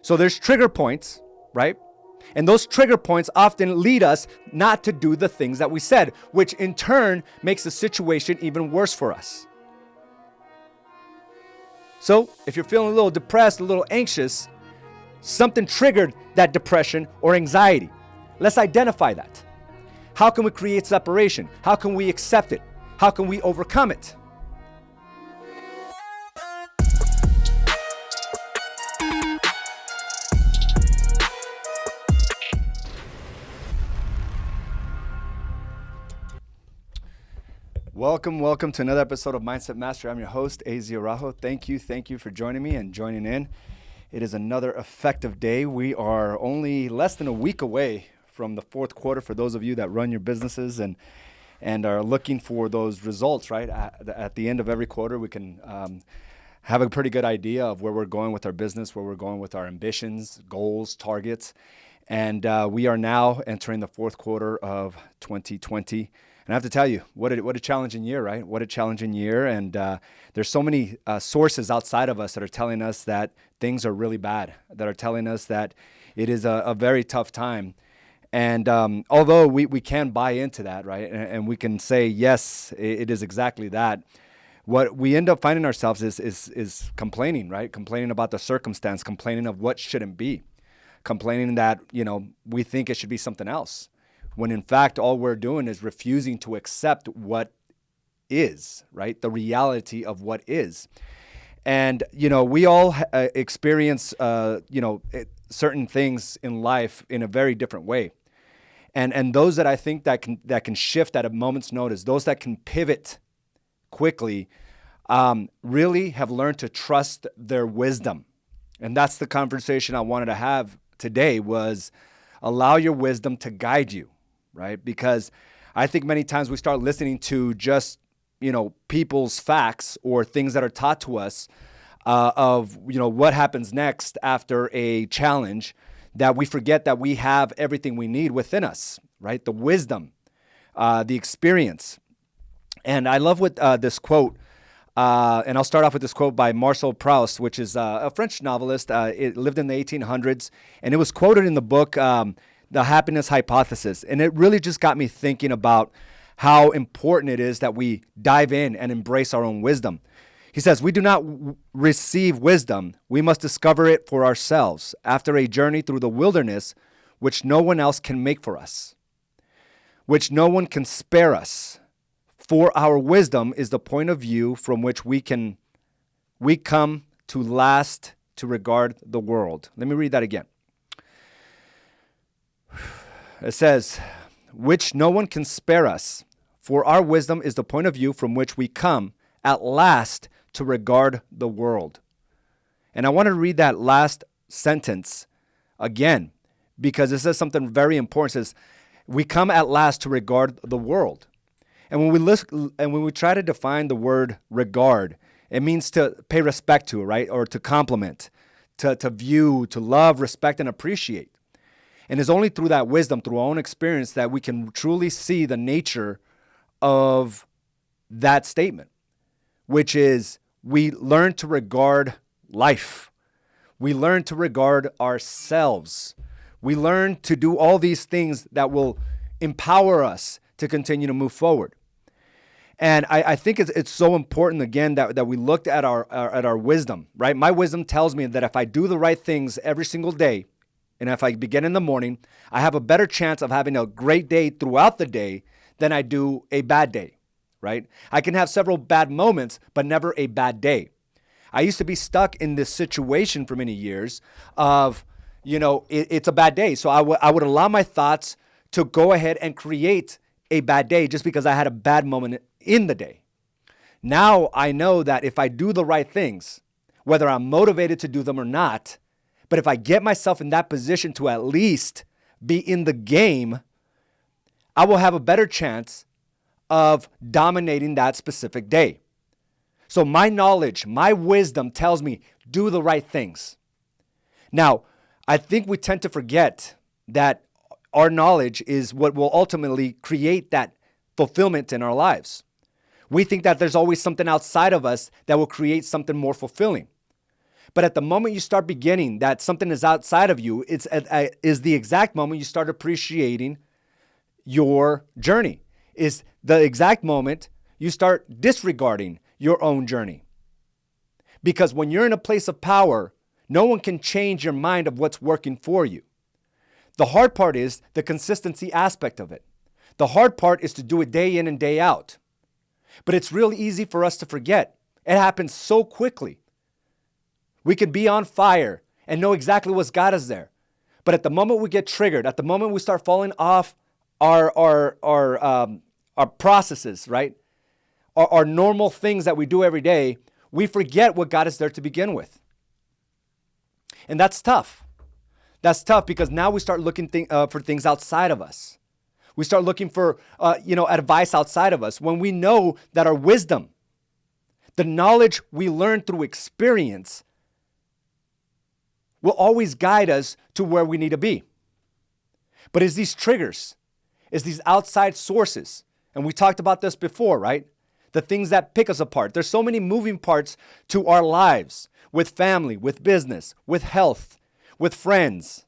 So there's trigger points, right? And those trigger points often lead us not to do the things that we said, which in turn makes the situation even worse for us. So if you're feeling a little depressed, a little anxious, something triggered that depression or anxiety. Let's identify that. How can we create separation? How can we accept it? How can we overcome it? Welcome to another episode of Mindset Master. I'm your host, Araujo. Thank you for joining me and joining in. It is another effective day. We are only less than a week away from the fourth quarter for those of you that run your businesses and are looking for those results, right? At the end of every quarter, we can have a pretty good idea of where we're going with our business, where we're going with our ambitions, goals, targets. And we are now entering the fourth quarter of 2020. And I have to tell you, what a challenging year, right? What a challenging year. And there's so many sources outside of us that are telling us that things are really bad, that are telling us that it is a very tough time. And although we can buy into that, right? And we can say, yes, it is exactly that. What we end up finding ourselves is complaining, right? Complaining about the circumstance, complaining of what shouldn't be, complaining that, we think it should be something else. When in fact, all we're doing is refusing to accept what is, right? The reality of what is. And, we all experience, certain things in life in a very different way. And those that I think that can shift at a moment's notice, those that can pivot quickly, really have learned to trust their wisdom. And that's the conversation I wanted to have today, was allow your wisdom to guide you. Right? Because I think many times we start listening to just, people's facts or things that are taught to us of, what happens next after a challenge, that we forget that we have everything we need within us, right? The wisdom, the experience. And I love what this quote, and I'll start off with this quote by Marcel Proust, which is a French novelist. It lived in the 1800s, and it was quoted in the book, The Happiness Hypothesis. And it really just got me thinking about how important it is that we dive in and embrace our own wisdom. He says, we do not receive wisdom. We must discover it for ourselves after a journey through the wilderness, which no one else can make for us, which no one can spare us. For our wisdom is the point of view from which we come to last to regard the world. Let me read that again. It says, which no one can spare us, for our wisdom is the point of view from which we come at last to regard the world. And I want to read that last sentence again, because it says something very important. It says, we come at last to regard the world. And when we try to define the word regard, it means to pay respect to, right? Or to compliment, to view, to love, respect, and appreciate. And it's only through that wisdom, through our own experience, that we can truly see the nature of that statement, which is we learn to regard life. We learn to regard ourselves. We learn to do all these things that will empower us to continue to move forward. And I think it's so important, again, that we looked at our wisdom, right? My wisdom tells me that if I do the right things every single day, and if I begin in the morning, I have a better chance of having a great day throughout the day than I do a bad day, right? I can have several bad moments, but never a bad day. I used to be stuck in this situation for many years of, it's a bad day. So I would allow my thoughts to go ahead and create a bad day just because I had a bad moment in the day. Now I know that if I do the right things, whether I'm motivated to do them or not, but if I get myself in that position to at least be in the game, I will have a better chance of dominating that specific day. So my knowledge, my wisdom tells me, do the right things. Now, I think we tend to forget that our knowledge is what will ultimately create that fulfillment in our lives. We think that there's always something outside of us that will create something more fulfilling. But at the moment you start beginning that something is outside of you, is the exact moment you start appreciating your journey. Is the exact moment you start disregarding your own journey. Because when you're in a place of power, no one can change your mind of what's working for you. The hard part is the consistency aspect of it. The hard part is to do it day in and day out. But it's really easy for us to forget. It happens so quickly. We can be on fire and know exactly what's got us there. But at the moment we get triggered, at the moment we start falling off our processes, right? Our normal things that we do every day, we forget what got us there to begin with. And that's tough. That's tough because now we start looking for things outside of us. We start looking for, advice outside of us when we know that our wisdom, the knowledge we learn through experience, will always guide us to where we need to be. But it's these triggers, it's these outside sources, and we talked about this before, right? The things that pick us apart. There's so many moving parts to our lives, with family, with business, with health, with friends,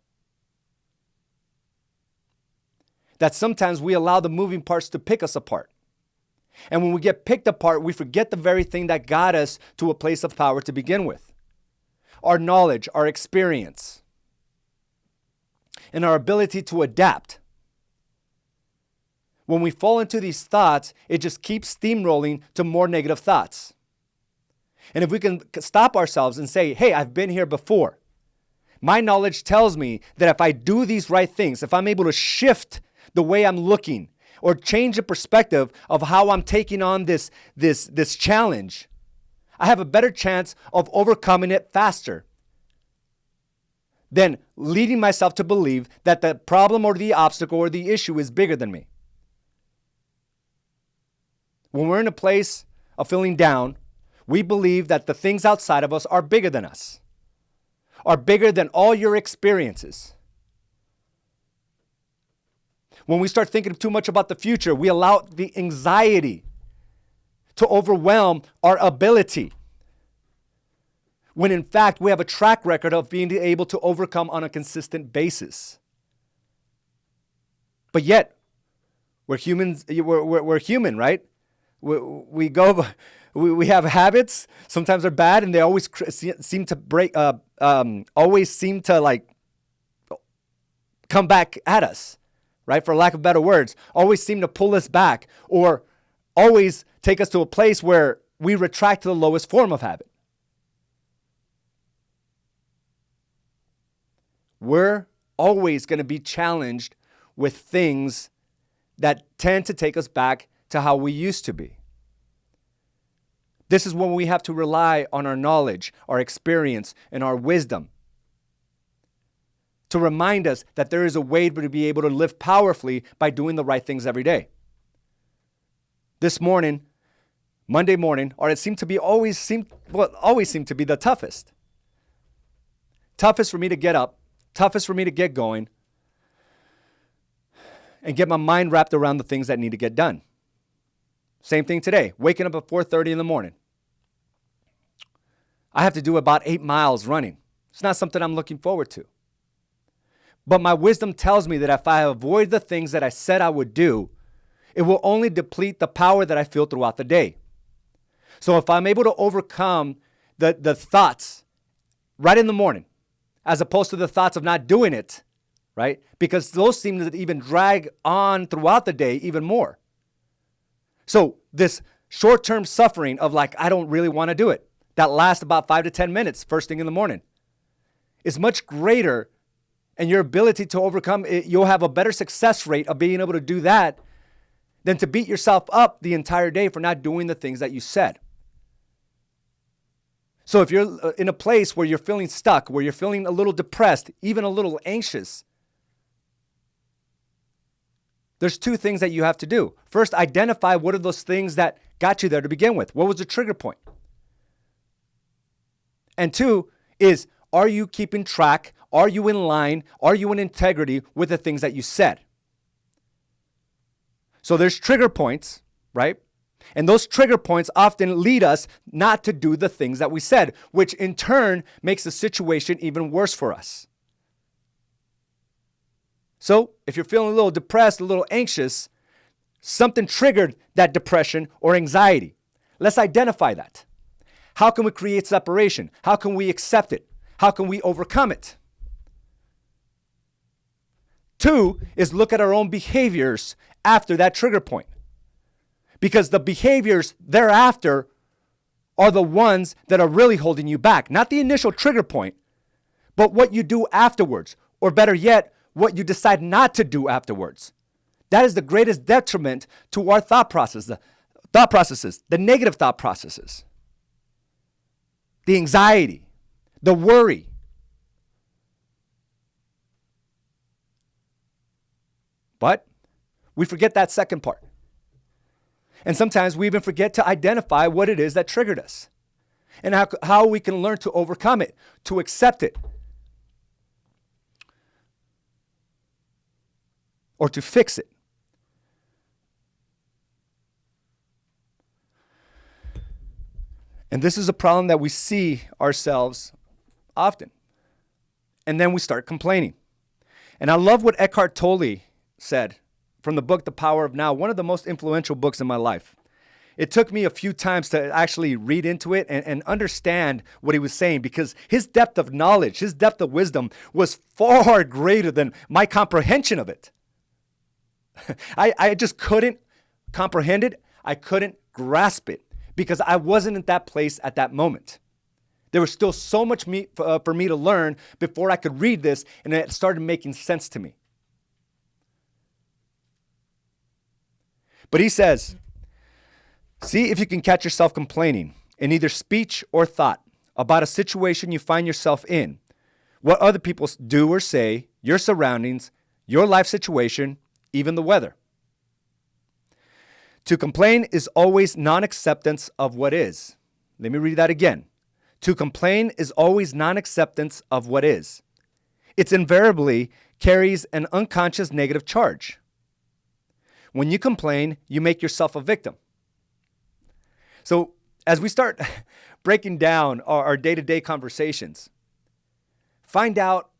that sometimes we allow the moving parts to pick us apart. And when we get picked apart, we forget the very thing that got us to a place of power to begin with. Our knowledge, our experience, and our ability to adapt. When we fall into these thoughts, it just keeps steamrolling to more negative thoughts. And if we can stop ourselves and say, hey, I've been here before. My knowledge tells me that if I do these right things, if I'm able to shift the way I'm looking or change the perspective of how I'm taking on this challenge, I have a better chance of overcoming it faster than leading myself to believe that the problem or the obstacle or the issue is bigger than me. When we're in a place of feeling down, we believe that the things outside of us are bigger than us, are bigger than all your experiences. When we start thinking too much about the future, we allow the anxiety to overwhelm our ability. When in fact, we have a track record of being able to overcome on a consistent basis. But yet, we're humans. We're human, right? We have habits. Sometimes they're bad, and they always seem to break. Always seem to like come back at us, right? For lack of better words, always seem to pull us back, or always take us to a place where we retract to the lowest form of habit. We're always going to be challenged with things that tend to take us back to how we used to be. This is when we have to rely on our knowledge, our experience, and our wisdom to remind us that there is a way to be able to live powerfully by doing the right things every day. This morning, Monday morning, or it always seemed to be the toughest. Toughest for me to get up, toughest for me to get going, and get my mind wrapped around the things that need to get done. Same thing today, waking up at 4:30 in the morning. I have to do about 8 miles running. It's not something I'm looking forward to. But my wisdom tells me that if I avoid the things that I said I would do, it will only deplete the power that I feel throughout the day. So if I'm able to overcome the thoughts right in the morning, as opposed to the thoughts of not doing it, right? Because those seem to even drag on throughout the day even more. So this short-term suffering of like, I don't really want to do it, that lasts about 5 to 10 minutes first thing in the morning, is much greater, and your ability to overcome it, you'll have a better success rate of being able to do that than to beat yourself up the entire day for not doing the things that you said. So if you're in a place where you're feeling stuck, where you're feeling a little depressed, even a little anxious, there's 2 things that you have to do. First, identify what are those things that got you there to begin with. What was the trigger point? And 2 is, are you keeping track? Are you in line? Are you in integrity with the things that you said? So there's trigger points, right? And those trigger points often lead us not to do the things that we said, which in turn makes the situation even worse for us. So if you're feeling a little depressed, a little anxious, something triggered that depression or anxiety. Let's identify that. How can we create separation? How can we accept it? How can we overcome it? 2 is look at our own behaviors after that trigger point. Because the behaviors thereafter are the ones that are really holding you back. Not the initial trigger point, but what you do afterwards. Or better yet, what you decide not to do afterwards. That is the greatest detriment to our thought processes, the negative thought processes, the anxiety, the worry. But we forget that second part. And sometimes we even forget to identify what it is that triggered us and how we can learn to overcome it, to accept it, or to fix it. And this is a problem that we see ourselves often. And then we start complaining. And I love what Eckhart Tolle said from the book, The Power of Now, one of the most influential books in my life. It took me a few times to actually read into it and understand what he was saying, because his depth of knowledge, his depth of wisdom was far greater than my comprehension of it. I just couldn't comprehend it. I couldn't grasp it because I wasn't in that place at that moment. There was still so much for me to learn before I could read this, and it started making sense to me. But he says, see if you can catch yourself complaining in either speech or thought about a situation you find yourself in, what other people do or say, your surroundings, your life situation, even the weather. To complain is always non-acceptance of what is. Let me read that again. To complain is always non-acceptance of what is. It invariably carries an unconscious negative charge. When you complain, you make yourself a victim. So as we start breaking down our day-to-day conversations, find out,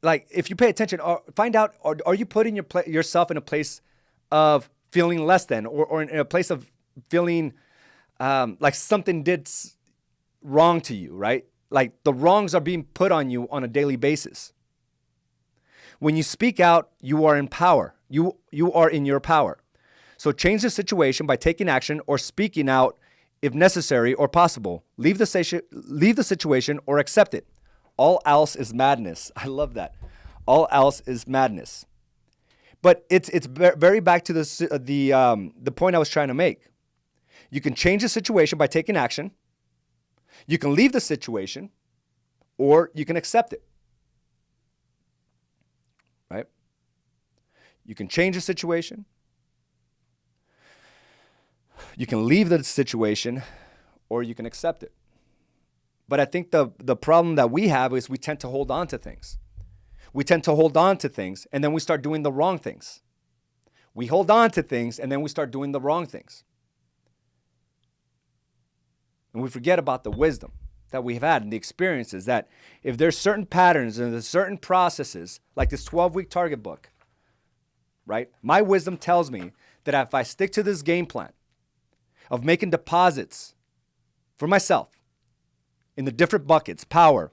like, if you pay attention, find out, are you putting yourself in a place of feeling less than, or in a place of feeling like something did wrong to you, right? Like the wrongs are being put on you on a daily basis. When you speak out, you are in power. You are in your power. So change the situation by taking action or speaking out if necessary or possible. Leave the situation or accept it. All else is madness. I love that. All else is madness. But it's very back to the point I was trying to make. You can change the situation by taking action. You can leave the situation, or you can accept it. Right? You can change the situation. You can leave the situation, or you can accept it. But I think the problem that we have is we tend to hold on to things. We tend to hold on to things, and then we start doing the wrong things. We hold on to things, and then we start doing the wrong things. And we forget about the wisdom that we've had and the experiences that if there's certain patterns and there's certain processes, like this 12-week target book, right? My wisdom tells me that if I stick to this game plan of making deposits for myself in the different buckets, power,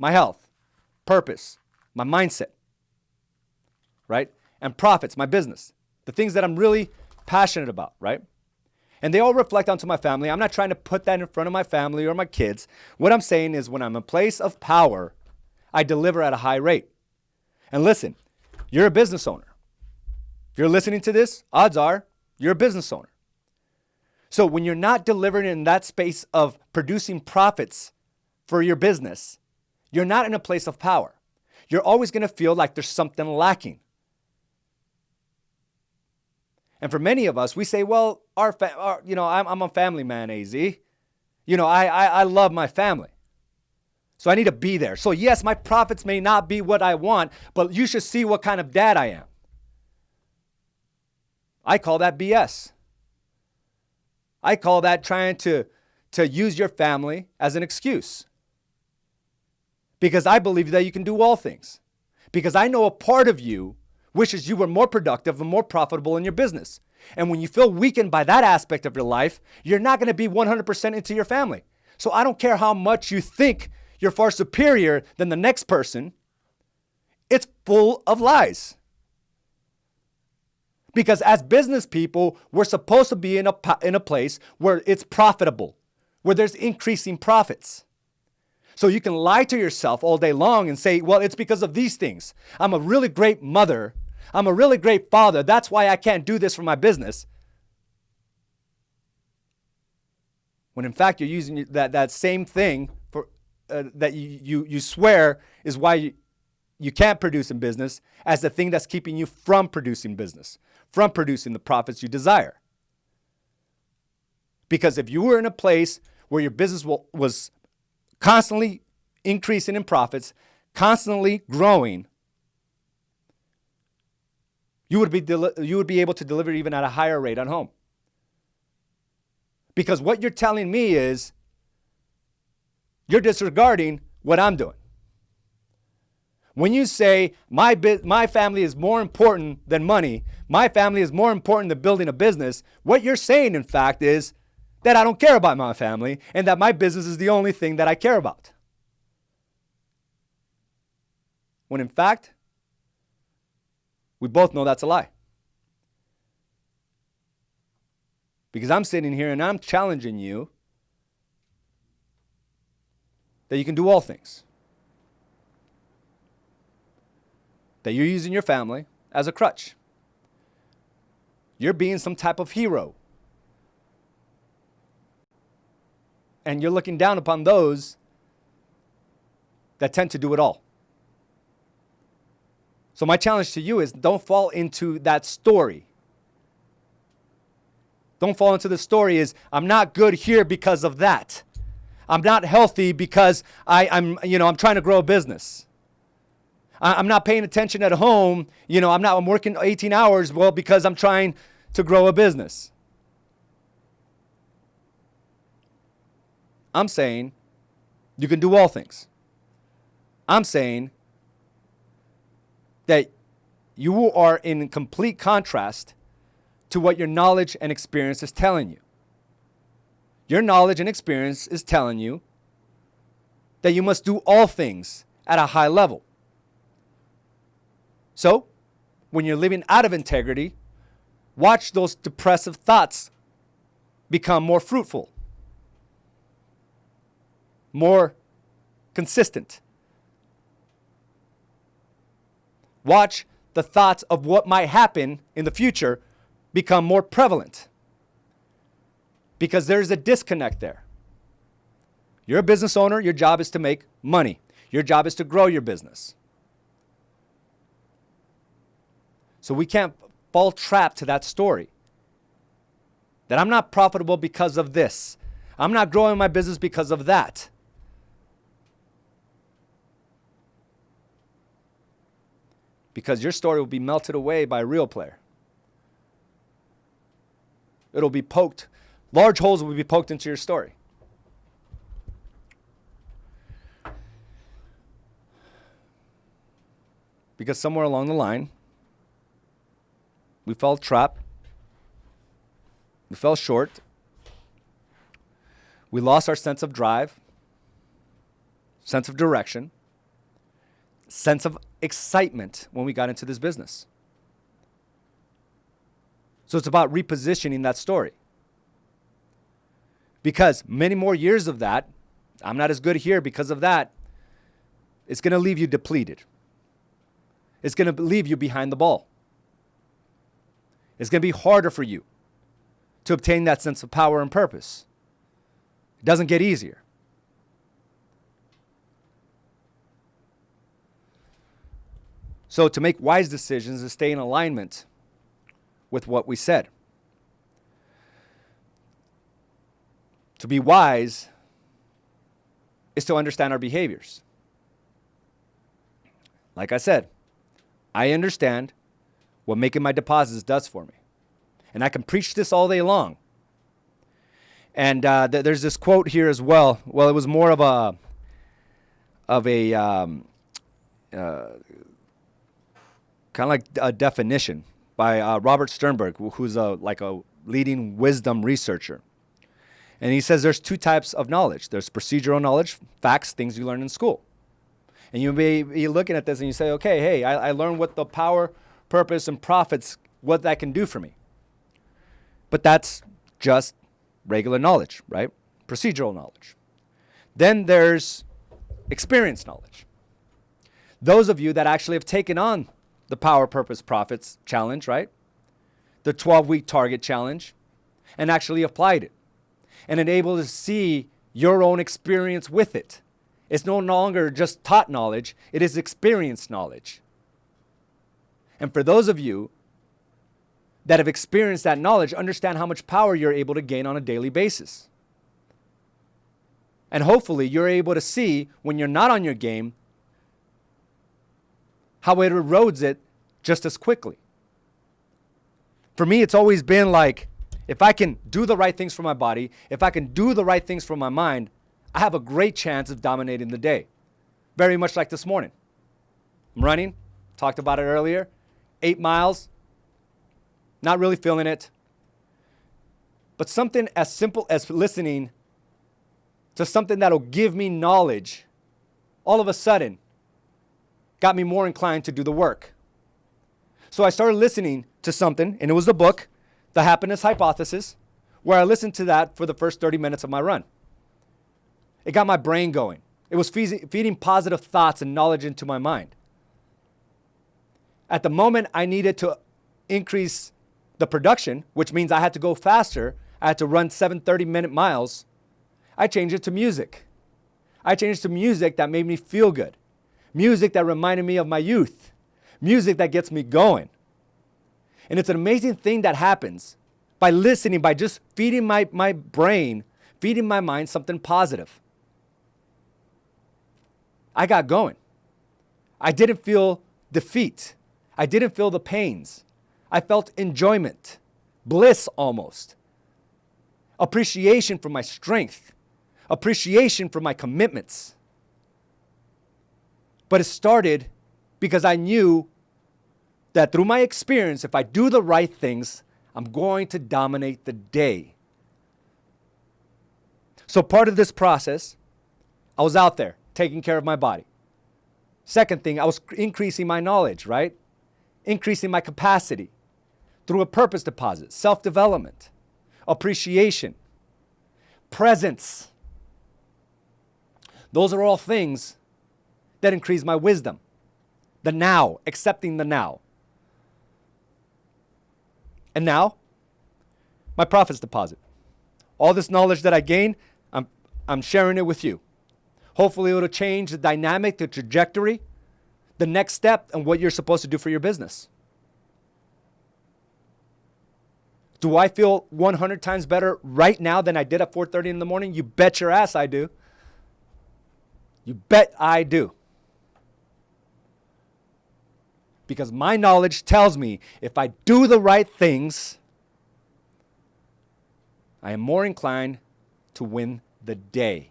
my health, purpose, my mindset, right? And profits, my business, the things that I'm really passionate about, right? And they all reflect onto my family. I'm not trying to put that in front of my family or my kids. What I'm saying is when I'm in a place of power, I deliver at a high rate. And listen, you're a business owner. If you're listening to this, odds are you're a business owner. So when you're not delivering in that space of producing profits for your business, you're not in a place of power. You're always going to feel like there's something lacking. And for many of us, we say, well, I'm a family man, AZ. I love my family. So I need to be there. So yes, my profits may not be what I want, but you should see what kind of dad I am. I call that BS. I call that trying to use your family as an excuse. Because I believe that you can do all things. Because I know a part of you wishes you were more productive and more profitable in your business. And when you feel weakened by that aspect of your life, you're not going to be 100% into your family. So I don't care how much you think you're far superior than the next person. It's full of lies. Because as business people, we're supposed to be in a place where it's profitable, where there's increasing profits. So you can lie to yourself all day long and say, well, it's because of these things. I'm a really great mother. I'm a really great father. That's why I can't do this for my business. When in fact, you're using that same thing for that you swear is why you can't produce in business as the thing that's keeping you from producing business, from producing the profits you desire. Because if you were in a place where your business was constantly increasing in profits, constantly growing, you would be able to deliver even at a higher rate at home. Because what you're telling me is you're disregarding what I'm doing. When you say my family is more important than money, my family is more important than building a business, what you're saying, in fact, is that I don't care about my family and that my business is the only thing that I care about. When in fact, we both know that's a lie. Because I'm sitting here and I'm challenging you that you can do all things. That you're using your family as a crutch. You're being some type of hero. And you're looking down upon those that tend to do it all. So my challenge to you is don't fall into that story. Don't fall into the story is I'm not good here because of that. I'm not healthy because I'm trying to grow a business. I'm not paying attention at home. I'm working 18 hours, because I'm trying to grow a business. I'm saying you can do all things. I'm saying that you are in complete contrast to what your knowledge and experience is telling you. Your knowledge and experience is telling you that you must do all things at a high level. So, when you're living out of integrity, watch those depressive thoughts become more fruitful, more consistent. Watch the thoughts of what might happen in the future become more prevalent. Because there's a disconnect there. You're a business owner, your job is to make money. Your job is to grow your business. So we can't fall trapped to that story. That I'm not profitable because of this. I'm not growing my business because of that. Because your story will be melted away by a real player. It'll be poked. Large holes will be poked into your story. Because somewhere along the line, we fell trapped. We fell short. We lost our sense of drive, sense of direction, sense of excitement when we got into this business. So it's about repositioning that story. Because many more years of that, I'm not as good here because of that, it's going to leave you depleted. It's going to leave you behind the ball. It's going to be harder for you to obtain that sense of power and purpose. It doesn't get easier. So to make wise decisions is stay in alignment with what we said. To be wise is to understand our behaviors. Like I said, I understand what making my deposits does for me. And I can preach this all day long. And there's this quote here as well. Well, it was more of a kind of like a definition by Robert Sternberg, who's like a leading wisdom researcher. And he says there's two types of knowledge. There's procedural knowledge, facts, things you learn in school. And you may be looking at this and you say, okay, hey, I learned what the power, purpose, and profits, what that can do for me. But that's just regular knowledge, right? Procedural knowledge. Then there's experience knowledge. Those of you that actually have taken on the power, purpose, profits challenge, right? The 12-week target challenge, and actually applied it and able to see your own experience with it. It's no longer just taught knowledge, it is experienced knowledge. And for those of you that have experienced that knowledge, understand how much power you're able to gain on a daily basis. And hopefully you're able to see when you're not on your game, how it erodes it just as quickly. For me, it's always been like, if I can do the right things for my body, if I can do the right things for my mind, I have a great chance of dominating the day. Very much like this morning. I'm running, talked about it earlier, 8 miles, not really feeling it. But something as simple as listening to something that'll give me knowledge, all of a sudden, got me more inclined to do the work. So I started listening to something, and it was the book, The Happiness Hypothesis, where I listened to that for the first 30 minutes of my run. It got my brain going. It was feeding positive thoughts and knowledge into my mind. At the moment, I needed to increase the production, which means I had to go faster. I had to run 7 30-minute miles. I changed it to music. I changed it to music that made me feel good. Music that reminded me of my youth. Music that gets me going. And it's an amazing thing that happens by listening, by just feeding my brain, feeding my mind something positive. I got going. I didn't feel defeat. I didn't feel the pains. I felt enjoyment, bliss almost, appreciation for my strength, appreciation for my commitments. But it started because I knew that through my experience, if I do the right things, I'm going to dominate the day. So part of this process, I was out there taking care of my body. Second thing, I was increasing my knowledge, right? Increasing my capacity through a purpose deposit, self-development, appreciation, presence. Those are all things that increase my wisdom. The now, accepting the now. And now, my profits deposit. All this knowledge that I gain, I'm sharing it with you. Hopefully it'll change the dynamic, the trajectory, the next step, and what you're supposed to do for your business. Do I feel 100 times better right now than I did at 4:30 in the morning? You bet your ass I do. You bet I do. Because my knowledge tells me if I do the right things, I am more inclined to win the day.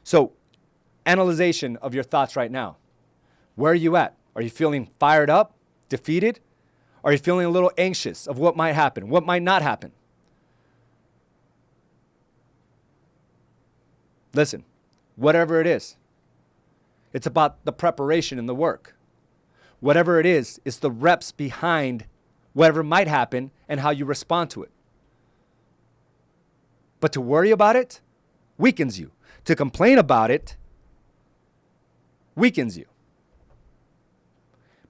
So, analyzation of your thoughts right now. Where are you at? Are you feeling fired up, defeated? Are you feeling a little anxious of what might happen, what might not happen? Listen, whatever it is, it's about the preparation and the work. Whatever it is, it's the reps behind whatever might happen and how you respond to it. But to worry about it weakens you. To complain about it weakens you.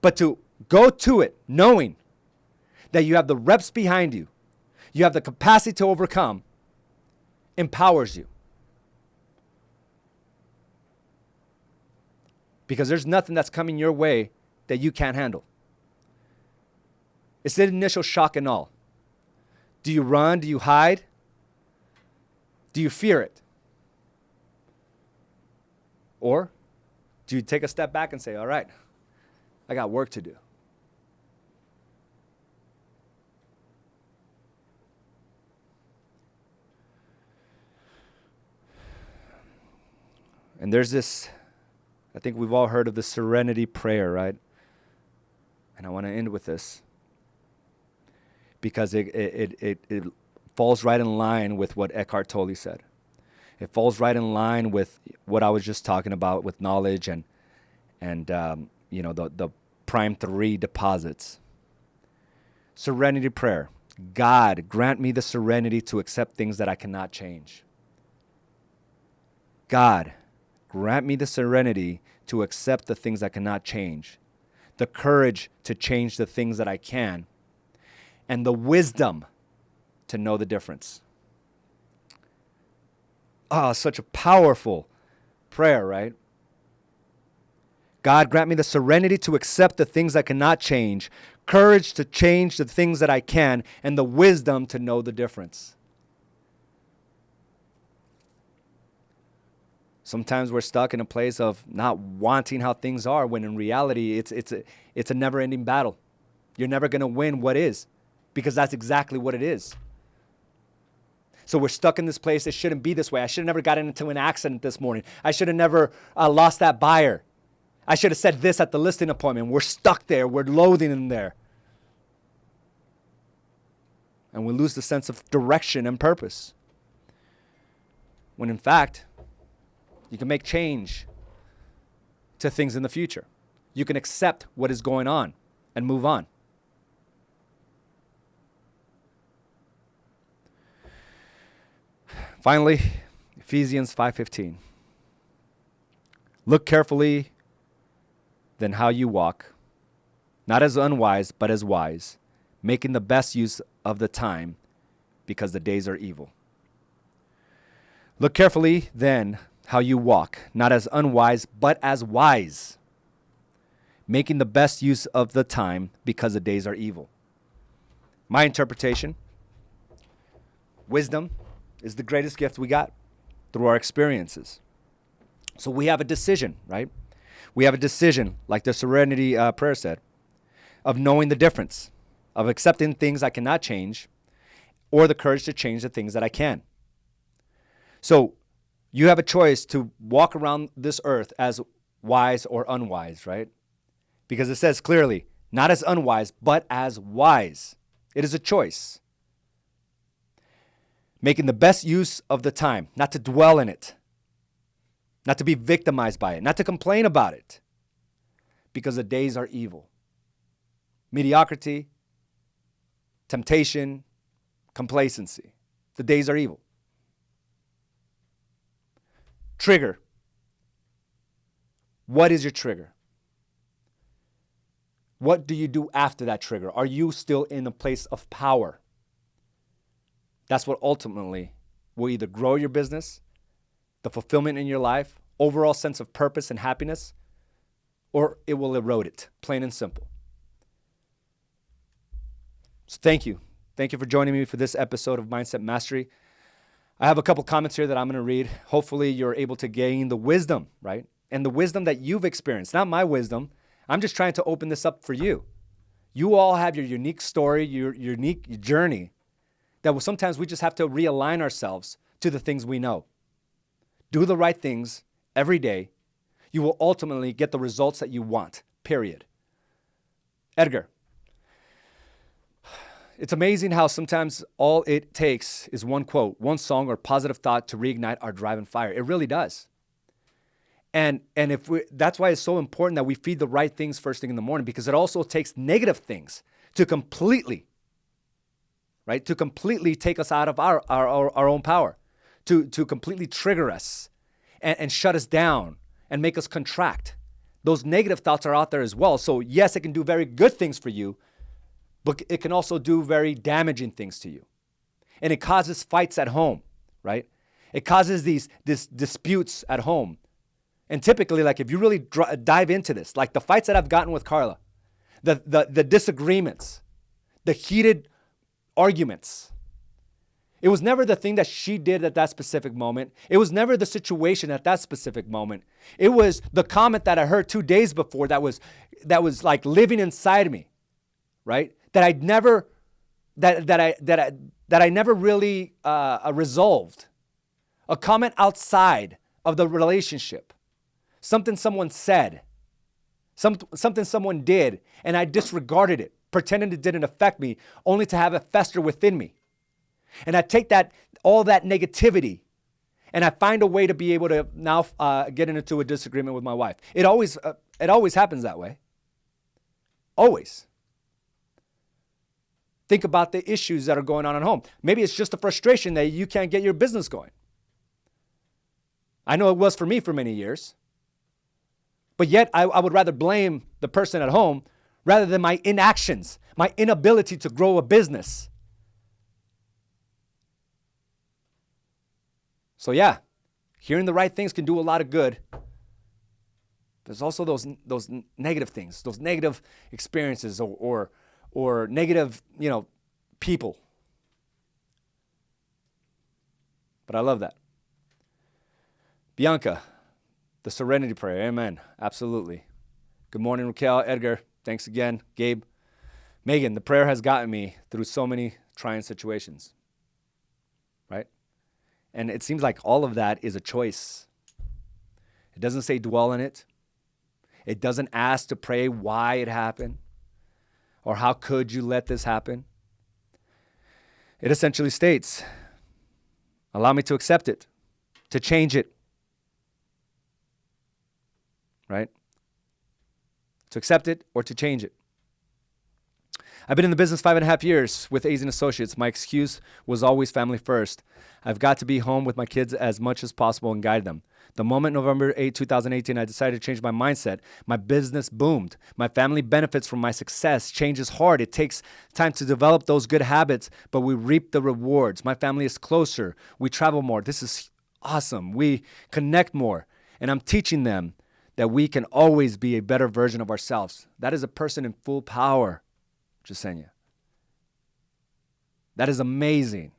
But to go to it knowing that you have the reps behind you, you have the capacity to overcome, empowers you. Because there's nothing that's coming your way that you can't handle. It's the initial shock and awe. Do you run? Do you hide? Do you fear it? Or do you take a step back and say, all right, I got work to do. And there's this, I think we've all heard of the Serenity Prayer, right? And I want to end with this because it falls right in line with what Eckhart Tolle said. It falls right in line with what I was just talking about with knowledge and the prime 3 deposits. Serenity Prayer. God, grant me the serenity to accept things that I cannot change. God, grant me the serenity to accept the things I cannot change, the courage to change the things that I can, and the wisdom to know the difference. Such a powerful prayer, right? God, grant me the serenity to accept the things I cannot change, courage to change the things that I can, and the wisdom to know the difference. Sometimes we're stuck in a place of not wanting how things are, when in reality it's a never-ending battle. You're never going to win what is, because that's exactly what it is. So we're stuck in this place. It shouldn't be this way. I should have never gotten into an accident this morning. I should have never lost that buyer. I should have said this at the listing appointment. We're stuck there. We're loathing in there. And we lose the sense of direction and purpose. When in fact, you can make change to things in the future. You can accept what is going on and move on. Finally, Ephesians 5:15. Look carefully then how you walk, not as unwise, but as wise, making the best use of the time, because the days are evil. Look carefully then how you walk, not as unwise, but as wise, making the best use of the time, because the days are evil. My interpretation, wisdom is the greatest gift we got through our experiences. So we have a decision, right? We have a decision, like the Serenity Prayer said, of knowing the difference, of accepting things I cannot change, or the courage to change the things that I can. So you have a choice to walk around this earth as wise or unwise, right? Because it says clearly, not as unwise, but as wise. It is a choice. Making the best use of the time, not to dwell in it, not to be victimized by it, not to complain about it, because the days are evil. Mediocrity, temptation, complacency. The days are evil. Trigger. What is your trigger? What do you do after that trigger? Are you still in a place of power? That's what ultimately will either grow your business, the fulfillment in your life, overall sense of purpose and happiness, or it will erode it, plain and simple. So thank you. Thank you for joining me for this episode of Mindset Mastery. I have a couple comments here that I'm going to read. Hopefully you're able to gain the wisdom, right? And the wisdom that you've experienced, not my wisdom. I'm just trying to open this up for you. You all have your unique story, your unique journey, that sometimes we just have to realign ourselves to the things we know. Do the right things every day. You will ultimately get the results that you want, period. Edgar, it's amazing how sometimes all it takes is one quote, one song, or positive thought to reignite our drive and fire. It really does. And that's why it's so important that we feed the right things first thing in the morning, because it also takes negative things to completely take us out of our own power, to completely trigger us and shut us down and make us contract. Those negative thoughts are out there as well. So yes, it can do very good things for you, but it can also do very damaging things to you. And it causes fights at home, right? It causes these disputes at home. And typically, like if you really dive into this, like the fights that I've gotten with Carla, the disagreements, the heated arguments, it was never the thing that she did at that specific moment. It was never the situation at that specific moment. It was the comment that I heard 2 days before that was like living inside me, right? That I never really resolved. A comment outside of the relationship. Something someone said, something someone did, and I disregarded it, pretending it didn't affect me, only to have it fester within me. And I take all that negativity, and I find a way to be able to now get into a disagreement with my wife. It always happens that way. Always. Think about the issues that are going on at home. Maybe it's just a frustration that you can't get your business going. I know it was for me for many years. But yet I would rather blame the person at home rather than my inactions, my inability to grow a business. So yeah, hearing the right things can do a lot of good. There's also those negative things, those negative experiences or negative, people. But I love that. Bianca, the Serenity Prayer. Amen. Absolutely. Good morning, Raquel, Edgar. Thanks again. Gabe. Megan, the prayer has gotten me through so many trying situations. Right? And it seems like all of that is a choice. It doesn't say dwell in it. It doesn't ask to pray why it happened or how could you let this happen. It essentially states, allow me to accept it, to change it. Right? To accept it or to change it. I've been in the business 5.5 years with A's and Associates. My excuse was always family first. I've got to be home with my kids as much as possible and guide them. The moment November 8, 2018, I decided to change my mindset, my business boomed. My family benefits from my success. Change is hard. It takes time to develop those good habits, but we reap the rewards. My family is closer. We travel more. This is awesome. We connect more. And I'm teaching them that we can always be a better version of ourselves. That is a person in full power, Jasenia. That is amazing.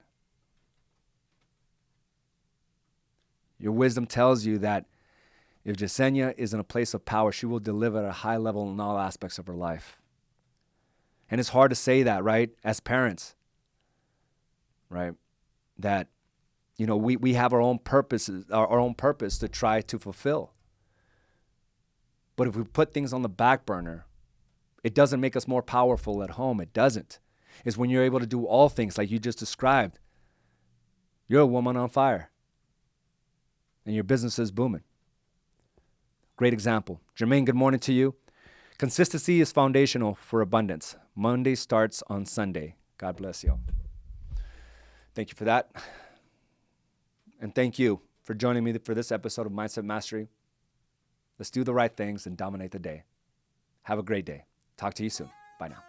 Your wisdom tells you that if Jasenia is in a place of power, she will deliver at a high level in all aspects of her life. And it's hard to say that, right? As parents, right? That, we have our own purposes, our own purpose to try to fulfill. But if we put things on the back burner, it doesn't make us more powerful at home. It doesn't. It's when you're able to do all things like you just described. You're a woman on fire. And your business is booming. Great example. Jermaine, good morning to you. Consistency is foundational for abundance. Monday starts on Sunday. God bless you. Thank you for that. And thank you for joining me for this episode of Mindset Mastery. Let's do the right things and dominate the day. Have a great day. Talk to you soon. Bye now.